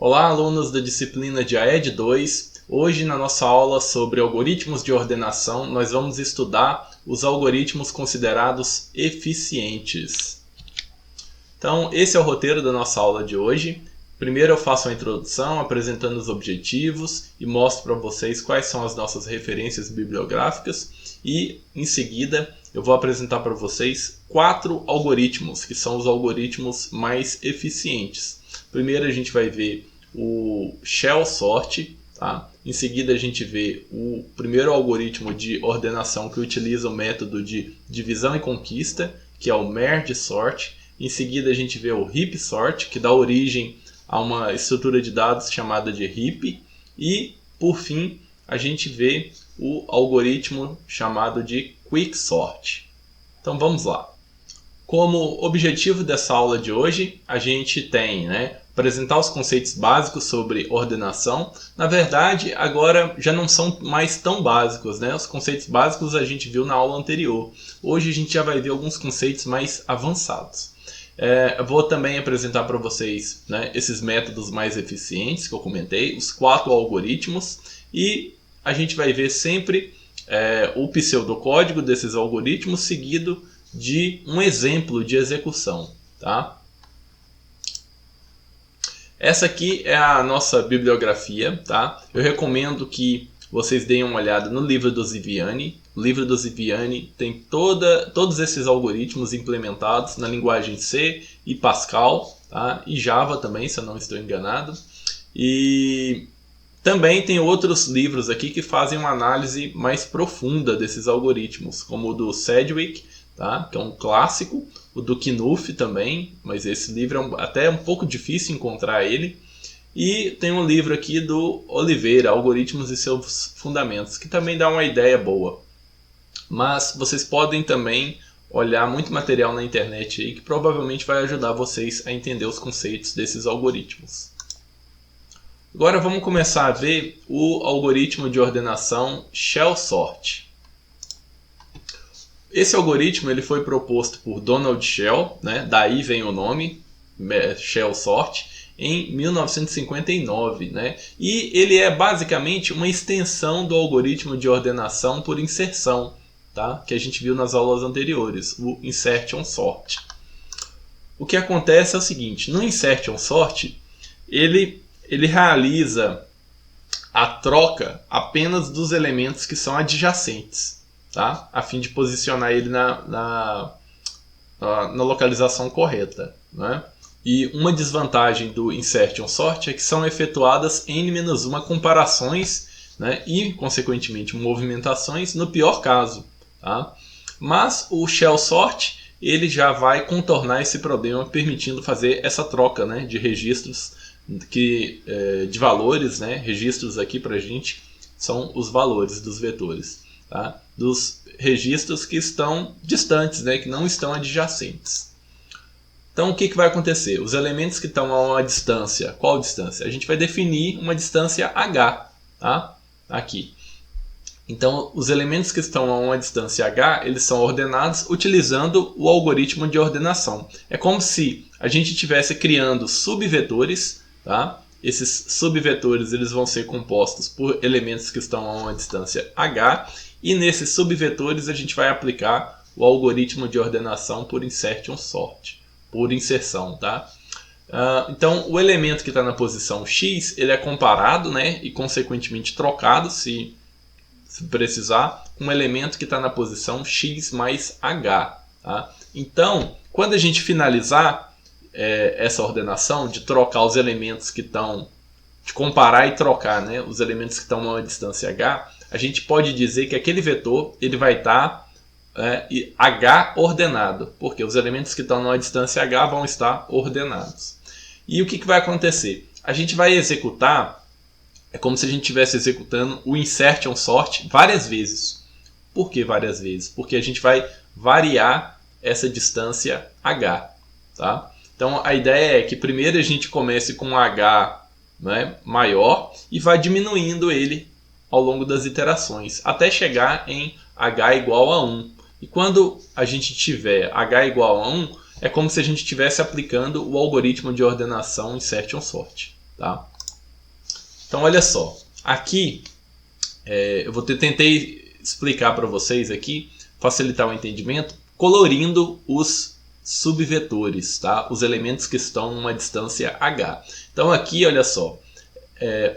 Olá, alunos da disciplina de AED 2. Hoje, na nossa aula sobre algoritmos de ordenação, nós vamos estudar os algoritmos considerados eficientes. Então, esse é o roteiro da nossa aula de hoje. Primeiro eu faço a introdução, apresentando os objetivos e mostro para vocês quais são as nossas referências bibliográficas. E, em seguida, eu vou apresentar para vocês 4 algoritmos, que são os algoritmos mais eficientes. Primeiro a gente vai ver o Shell Sort, tá? Em seguida a gente vê o primeiro algoritmo de ordenação que utiliza o método de divisão e conquista, que é o Merge Sort. Em seguida a gente vê o Heap Sort, que dá origem a uma estrutura de dados chamada de heap. E, por fim, a gente vê o algoritmo chamado de Quick Sort. Então vamos lá. Como objetivo dessa aula de hoje, a gente tem, apresentar os conceitos básicos sobre ordenação. Na verdade, agora já não são mais tão básicos, Os conceitos básicos a gente viu na aula anterior. Hoje a gente já vai ver alguns conceitos mais avançados. Eu vou também apresentar para vocês, esses métodos mais eficientes que eu comentei, os 4 algoritmos, e a gente vai ver sempre o pseudocódigo desses algoritmos seguido de um exemplo de execução, tá? Essa aqui é a nossa bibliografia, tá? Eu recomendo que vocês deem uma olhada no livro do Ziviani. O livro do Ziviani tem todos esses algoritmos implementados na linguagem C e Pascal, tá? E Java também, se eu não estou enganado. E também tem outros livros aqui que fazem uma análise mais profunda desses algoritmos, como o do Sedgwick, tá? Que é um clássico, o do Knuth também, mas esse livro é até um pouco difícil encontrar ele. E tem um livro aqui do Oliveira, Algoritmos e seus Fundamentos, que também dá uma ideia boa. Mas vocês podem também olhar muito material na internet aí, que provavelmente vai ajudar vocês a entender os conceitos desses algoritmos. Agora vamos começar a ver o algoritmo de ordenação Shell Sort. Esse algoritmo ele foi proposto por Donald Shell, daí vem o nome, Shell Sort, em 1959. E ele é basicamente uma extensão do algoritmo de ordenação por inserção, tá? Que a gente viu nas aulas anteriores, o Insertion Sort. O que acontece é o seguinte, no Insertion Sort, ele realiza a troca apenas dos elementos que são adjacentes, tá? A fim de posicionar ele na localização correta, E uma desvantagem do Insertion Sort é que são efetuadas n-1 comparações, e, consequentemente, movimentações no pior caso, tá? Mas o Shell Sort ele já vai contornar esse problema, permitindo fazer essa troca, de registros de valores, registros aqui para a gente são os valores dos vetores, tá? Dos registros que estão distantes, que não estão adjacentes. Então o que vai acontecer? Os elementos que estão a uma distância, qual distância? A gente vai definir uma distância h, tá? Aqui. Então os elementos que estão a uma distância h, eles são ordenados utilizando o algoritmo de ordenação. É como se a gente estivesse criando subvetores, tá? Esses subvetores eles vão ser compostos por elementos que estão a uma distância h, e nesses subvetores a gente vai aplicar o algoritmo de ordenação por Insertion Sort, por inserção, tá? Então o elemento que está na posição x ele é comparado, e consequentemente trocado, se precisar, com um elemento que está na posição x mais h, tá? Então quando a gente finalizar essa ordenação de trocar os elementos que estão, de comparar e trocar, os elementos que estão a uma distância h, a gente pode dizer que aquele vetor ele vai estar h ordenado, porque os elementos que estão numa distância h vão estar ordenados. E o que vai acontecer? A gente vai executar, é como se a gente estivesse executando o Insertion Sort várias vezes. Por que várias vezes? Porque a gente vai variar essa distância h, tá? Então a ideia é que primeiro a gente comece com um h maior e vai diminuindo ele ao longo das iterações, até chegar em h igual a 1. E quando a gente tiver h igual a 1, é como se a gente estivesse aplicando o algoritmo de ordenação Insertion Sort. tá? Então olha só, aqui tentei explicar para vocês aqui, facilitar o entendimento, colorindo os subvetores, tá? Os elementos que estão numa distância h. Então aqui, olha só,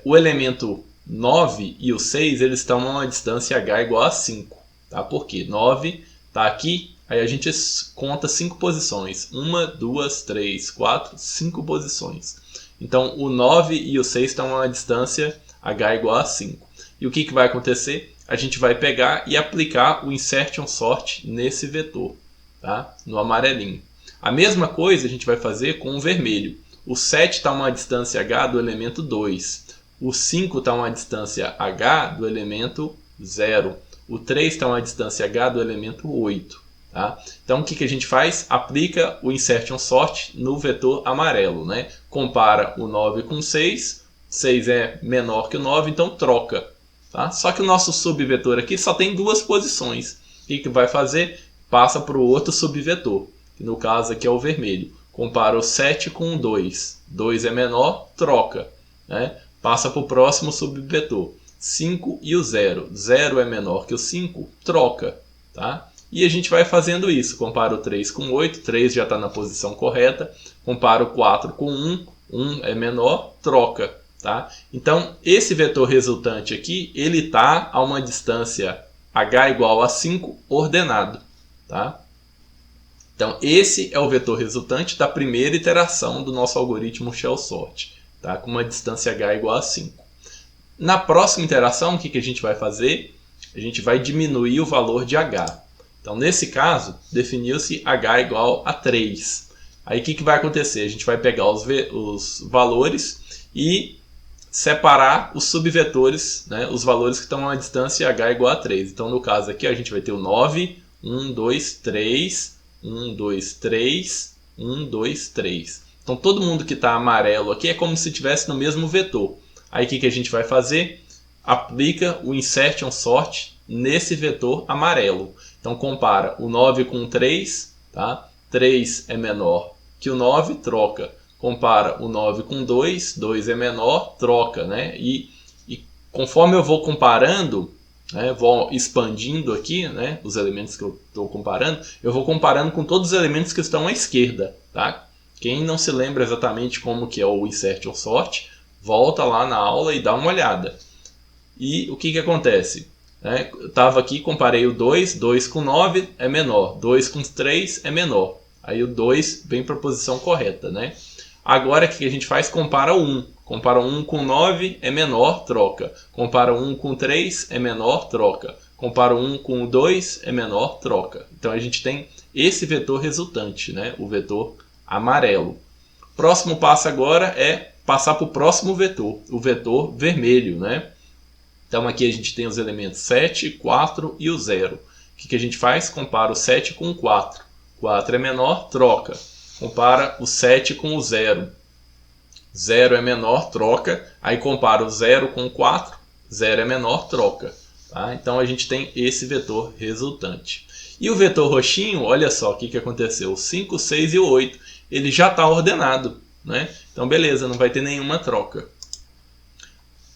o elemento 9 e o 6 eles estão a uma distância h igual a 5. Tá? Por quê? 9 está aqui, aí a gente conta 5 posições. 1, 2, 3, 4, 5 posições. Então o 9 e o 6 estão a uma distância h igual a 5. E o que vai acontecer? A gente vai pegar e aplicar o insertion sort nesse vetor, tá? No amarelinho. A mesma coisa a gente vai fazer com o vermelho. O 7 está a uma distância h do elemento 2. O 5 está a uma distância h do elemento 0. O 3 está a uma distância h do elemento 8. Tá? Então o que a gente faz? Aplica o insertion sort no vetor amarelo. Né? Compara o 9 com o 6. 6 é menor que o 9, então troca. Tá? Só que o nosso subvetor aqui só tem 2 posições. O que vai fazer? Passa para o outro subvetor, que no caso aqui é o vermelho. Compara o 7 com o 2. 2 é menor, troca. Né? Passa para o próximo subvetor. 5 e o 0. 0 é menor que o 5, troca. Tá? E a gente vai fazendo isso. Compara o 3 com o 8. 3 já está na posição correta. Compara o 4 com 1. 1 é menor, troca. Tá? Então, esse vetor resultante aqui, ele está a uma distância h igual a 5 ordenado. Tá? Então, esse é o vetor resultante da primeira iteração do nosso algoritmo shell sort, tá? Com uma distância h igual a 5. Na próxima iteração, o que a gente vai fazer? A gente vai diminuir o valor de h. Então, nesse caso, definiu-se h igual a 3. Aí, o que vai acontecer? A gente vai pegar os valores e separar os subvetores, né? Os valores que estão a uma distância h igual a 3. Então, no caso aqui, a gente vai ter o 9, 1, 2, 3, 1, 2, 3, 1, 2, 3. Então, todo mundo que está amarelo aqui é como se estivesse no mesmo vetor. Aí, o que a gente vai fazer? Aplica o insertion sort nesse vetor amarelo. Então, compara o 9 com o 3. Tá? 3 é menor que o 9, troca. Compara o 9 com 2. 2 é menor, troca. Né? E conforme eu vou comparando, né, vou expandindo aqui, né, os elementos que eu estou comparando, eu vou comparando com todos os elementos que estão à esquerda. Tá? Quem não se lembra exatamente como que é o insertion sort, volta lá na aula e dá uma olhada. E o que acontece? Eu estava aqui, comparei o 2, 2 com 9 é menor, 2 com 3 é menor. Aí o 2 vem para a posição correta. Né? Agora o que a gente faz? Compara o 1. Compara 1 com 9 é menor, troca. Compara 1 com 3 é menor, troca. Compara 1 com 2 é menor, troca. Então a gente tem esse vetor resultante, né? O vetor amarelo. Próximo passo agora é passar para o próximo vetor, o vetor vermelho. Né? Então aqui a gente tem os elementos 7, 4 e o 0. O que a gente faz? Compara o 7 com o 4. 4 é menor, troca. Compara o 7 com o 0. 0 é menor, troca. Aí compara o 0 com o 4. 0 é menor, troca. Tá? Então a gente tem esse vetor resultante. E o vetor roxinho, olha só o que aconteceu. O 5, 6 e o 8. Ele já está ordenado. Né? Então beleza, não vai ter nenhuma troca.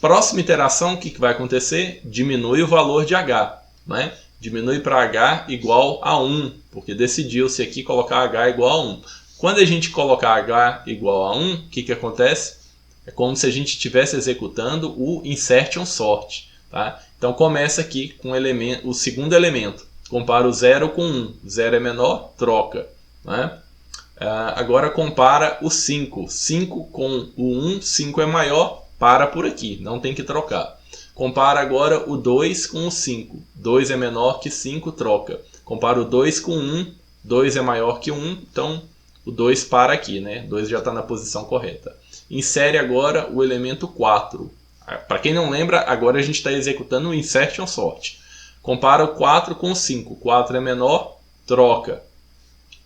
Próxima iteração, o que vai acontecer? Diminui o valor de h. Né? Diminui para h igual a 1. Porque decidiu-se aqui colocar h igual a 1. Quando a gente colocar h igual a 1, o que acontece? É como se a gente estivesse executando o insertion sort. Tá? Então começa aqui com o segundo elemento. Compara o 0 com 1. 0 é menor, troca. Né? Agora compara o 5. 5 com o 1. 5 é maior, para por aqui. Não tem que trocar. Compara agora o 2 com o 5. 2 é menor que 5, troca. Compara o 2 com 1. 2 é maior que 1, então o 2 para aqui, né? 2 já está na posição correta. Insere agora o elemento 4. Para quem não lembra, agora a gente está executando o insertion sort. Compara o 4 com o 5. 4 é menor, troca.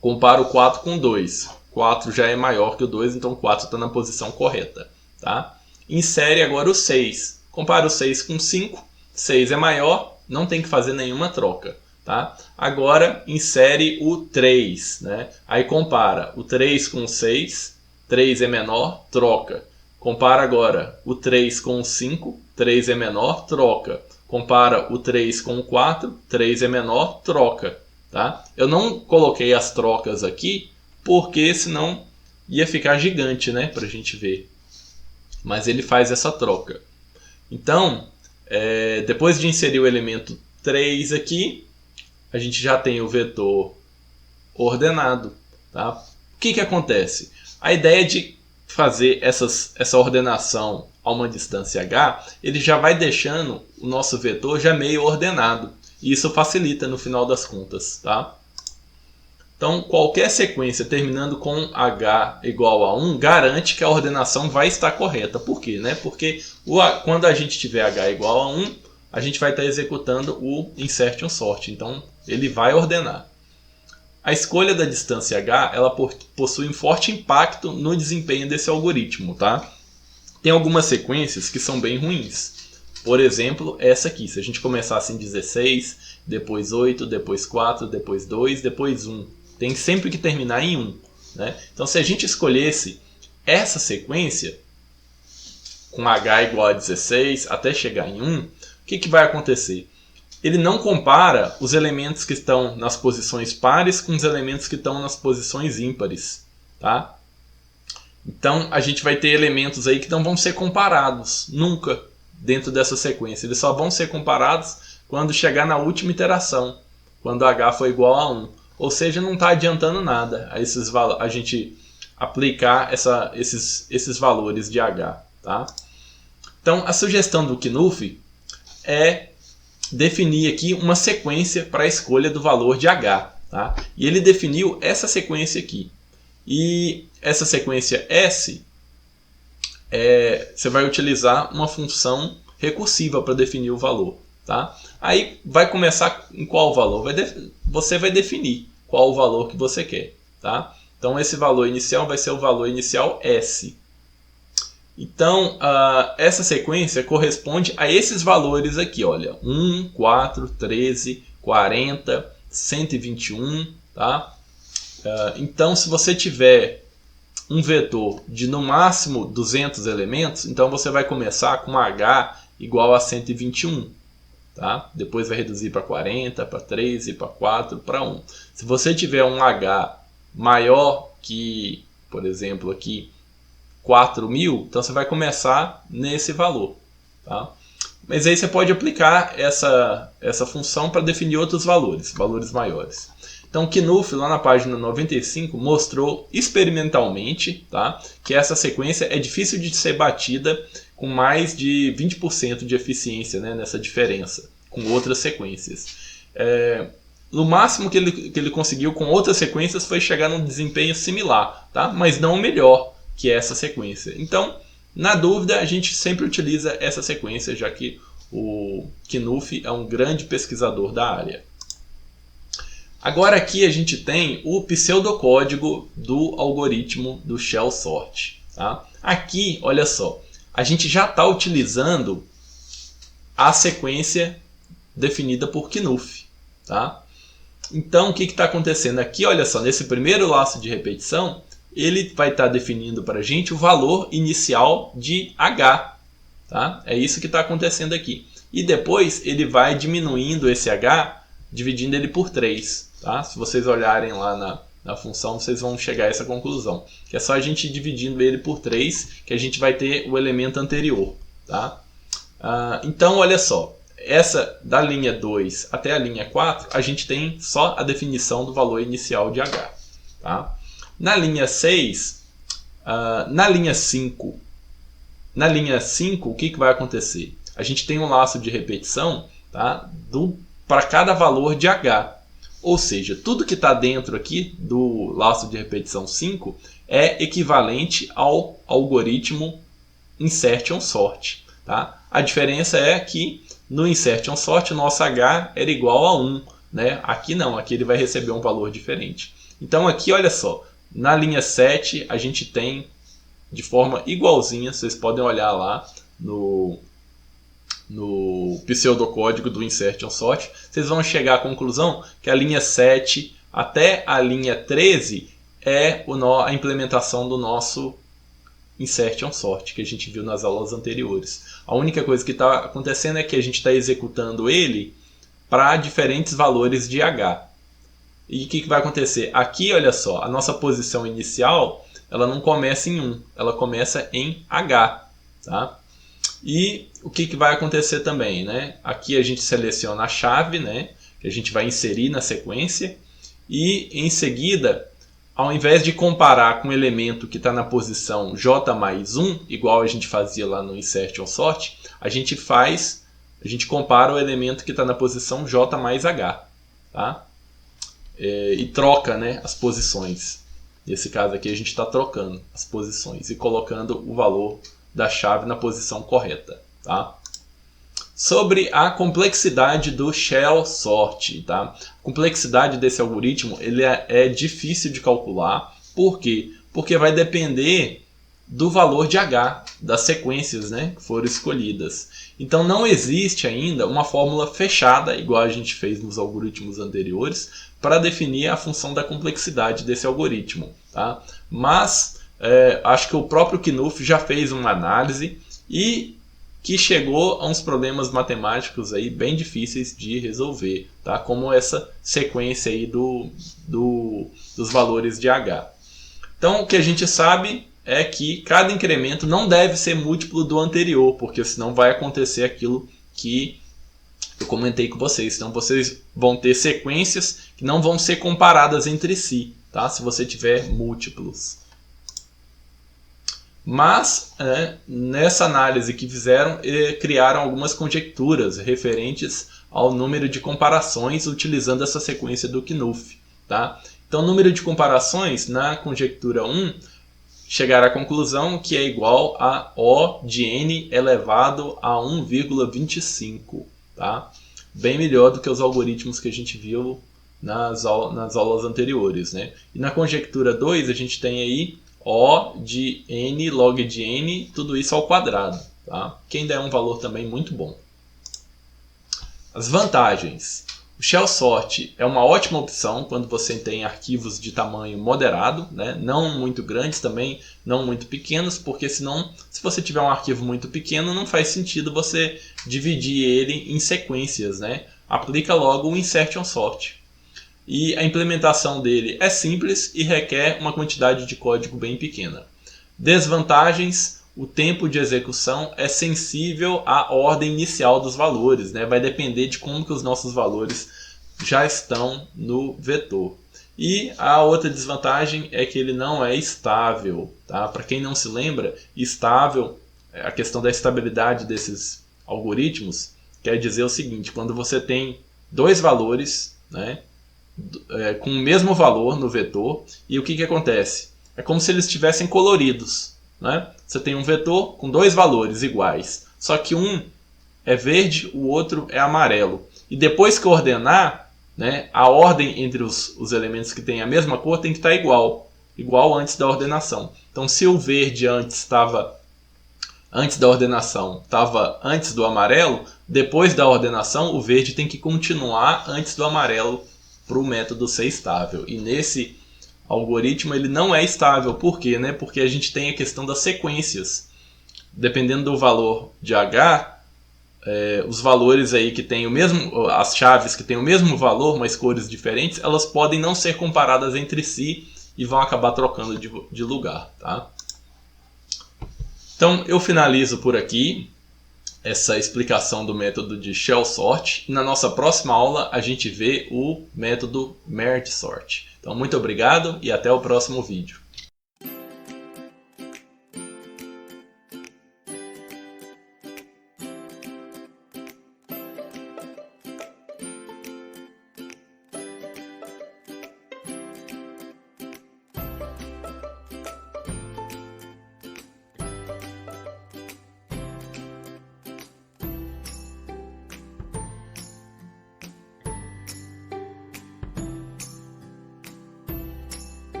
Compara o 4 com o 2. 4 já é maior que o 2, então o 4 está na posição correta. Tá? Insere agora o 6. Compara o 6 com o 5. 6 é maior, não tem que fazer nenhuma troca. Tá? Agora insere o 3. Né? Aí compara o 3 com o 6. 3 é menor, troca. Compara agora o 3 com o 5, 3 é menor, troca. Compara o 3 com o 4, 3 é menor, troca. Tá? Eu não coloquei as trocas aqui, porque senão ia ficar gigante, né, para a gente ver. Mas ele faz essa troca. Então, depois de inserir o elemento 3 aqui, a gente já tem o vetor ordenado. Tá? O que acontece? A ideia de fazer essa ordenação a uma distância h, ele já vai deixando o nosso vetor já meio ordenado. E isso facilita no final das contas. Tá? Então, qualquer sequência terminando com h igual a 1 garante que a ordenação vai estar correta. Por quê? Porque quando a gente tiver h igual a 1, a gente vai estar executando o insertion sort. Então, ele vai ordenar. A escolha da distância h ela possui um forte impacto no desempenho desse algoritmo. Tá? Tem algumas sequências que são bem ruins. Por exemplo, essa aqui. Se a gente começasse em 16, depois 8, depois 4, depois 2, depois 1. Tem sempre que terminar em 1. Né? Então, se a gente escolhesse essa sequência, com h igual a 16 até chegar em 1, o que vai acontecer? Ele não compara os elementos que estão nas posições pares com os elementos que estão nas posições ímpares. Tá? Então, a gente vai ter elementos aí que não vão ser comparados nunca dentro dessa sequência. Eles só vão ser comparados quando chegar na última iteração, quando h for igual a 1. Ou seja, não está adiantando nada a gente aplicar esses valores de h. Tá? Então, a sugestão do Knuth é definir aqui uma sequência para a escolha do valor de h. Tá? E ele definiu essa sequência aqui. E essa sequência S, você vai utilizar uma função recursiva para definir o valor. Tá? Aí vai começar em qual valor? Você vai definir qual o valor que você quer. Tá? Então esse valor inicial vai ser o valor inicial S. Então essa sequência corresponde a esses valores aqui. Olha, 1, 4, 13, 40, 121. Tá? Então se você tiver um vetor de no máximo 200 elementos, então você vai começar com h igual a 121. Tá? Depois vai reduzir para 40, para 13, para 4, para 1. Se você tiver um h maior que, por exemplo, aqui 4.000, então você vai começar nesse valor. Tá? Mas aí você pode aplicar essa função para definir outros valores maiores. Então o Knuth, lá na página 95, mostrou experimentalmente, tá, que essa sequência é difícil de ser batida com mais de 20% de eficiência, né, nessa diferença com outras sequências. No máximo que ele conseguiu com outras sequências foi chegar num desempenho similar, tá, mas não melhor que essa sequência. Então, na dúvida, a gente sempre utiliza essa sequência, já que o Knuth é um grande pesquisador da área. Agora aqui a gente tem o pseudocódigo do algoritmo do Shell Sort. Tá? Aqui, olha só, a gente já está utilizando a sequência definida por Knuth. Tá? Então, o que está acontecendo aqui? Olha só, nesse primeiro laço de repetição, ele vai estar definindo para a gente o valor inicial de h. Tá? É isso que está acontecendo aqui. E depois ele vai diminuindo esse h, dividindo ele por 3. Tá? Se vocês olharem lá na função, vocês vão chegar a essa conclusão. Que é só a gente dividindo ele por 3 que a gente vai ter o elemento anterior. Tá? Então, olha só. Essa da linha 2 até a linha 4, a gente tem só a definição do valor inicial de h. Tá? Na linha 6, na linha 5, o que vai acontecer? A gente tem um laço de repetição, tá, para cada valor de h. Ou seja, tudo que está dentro aqui do laço de repetição 5 é equivalente ao algoritmo insertion sort. Tá? A diferença é que no insertion sort o nosso h era igual a 1. Né? Aqui não, aqui ele vai receber um valor diferente. Então aqui, olha só, na linha 7 a gente tem de forma igualzinha, vocês podem olhar lá no pseudocódigo do insertion sort, vocês vão chegar à conclusão que a linha 7 até a linha 13 é a implementação do nosso insertion sort que a gente viu nas aulas anteriores. A única coisa que está acontecendo é que a gente está executando ele para diferentes valores de H. E o que vai acontecer? Aqui, olha só, a nossa posição inicial, ela não começa em 1, ela começa em H. Tá? E o que vai acontecer também? Né? Aqui a gente seleciona a chave, né, que a gente vai inserir na sequência. E em seguida, ao invés de comparar com o elemento que está na posição J mais 1, igual a gente fazia lá no insertion sort, a gente compara o elemento que está na posição J mais H. Tá? E troca, né, as posições. Nesse caso aqui a gente está trocando as posições e colocando o valor da chave na posição correta. Tá? Sobre a complexidade do shell sort. Tá? A complexidade desse algoritmo ele é difícil de calcular. Por quê? Porque vai depender do valor de H, das sequências, né, que foram escolhidas. Então não existe ainda uma fórmula fechada, igual a gente fez nos algoritmos anteriores, para definir a função da complexidade desse algoritmo. Tá? Mas acho que o próprio Knuth já fez uma análise e que chegou a uns problemas matemáticos aí bem difíceis de resolver, tá? Como essa sequência aí dos valores de H. Então o que a gente sabe é que cada incremento não deve ser múltiplo do anterior, porque senão vai acontecer aquilo que eu comentei com vocês. Então vocês vão ter sequências que não vão ser comparadas entre si, tá? Se você tiver múltiplos. Mas nessa análise que fizeram, criaram algumas conjecturas referentes ao número de comparações utilizando essa sequência do Knuth. Tá? Então o número de comparações na conjectura 1 chegaram à conclusão que é igual a O de n elevado a 1,25. Tá? Bem melhor do que os algoritmos que a gente viu nas aulas anteriores. Né? E na conjectura 2 a gente tem aí O de n log de n, tudo isso ao quadrado. Tá? Que ainda é um valor também muito bom. As vantagens. O shell sort é uma ótima opção quando você tem arquivos de tamanho moderado, né? Não muito grandes também, não muito pequenos, porque senão, se você tiver um arquivo muito pequeno, não faz sentido você dividir ele em sequências. Né? Aplica logo o insertion sort. E a implementação dele é simples e requer uma quantidade de código bem pequena. Desvantagens: o tempo de execução é sensível à ordem inicial dos valores. Né? Vai depender de como que os nossos valores já estão no vetor. E a outra desvantagem é que ele não é estável. Tá? Para quem não se lembra, estável, a questão da estabilidade desses algoritmos quer dizer o seguinte: quando você tem dois valores, né, com o mesmo valor no vetor, e o que acontece? É como se eles estivessem coloridos. Né? Você tem um vetor com dois valores iguais, só que um é verde, o outro é amarelo. E depois que ordenar, né, a ordem entre os elementos que têm a mesma cor tem que estar igual antes da ordenação. Então se o verde antes da ordenação estava antes do amarelo, depois da ordenação o verde tem que continuar antes do amarelo para o método ser estável. E nesse algoritmo ele não é estável. Por quê? Né? Porque a gente tem a questão das sequências. Dependendo do valor de H, os valores aí que tem o mesmo, as chaves que têm o mesmo valor, mas cores diferentes, elas podem não ser comparadas entre si e vão acabar trocando de lugar. Tá? Então eu finalizo por aqui essa explicação do método de shell sort. E na nossa próxima aula a gente vê o método merge sort. Então muito obrigado e até o próximo vídeo.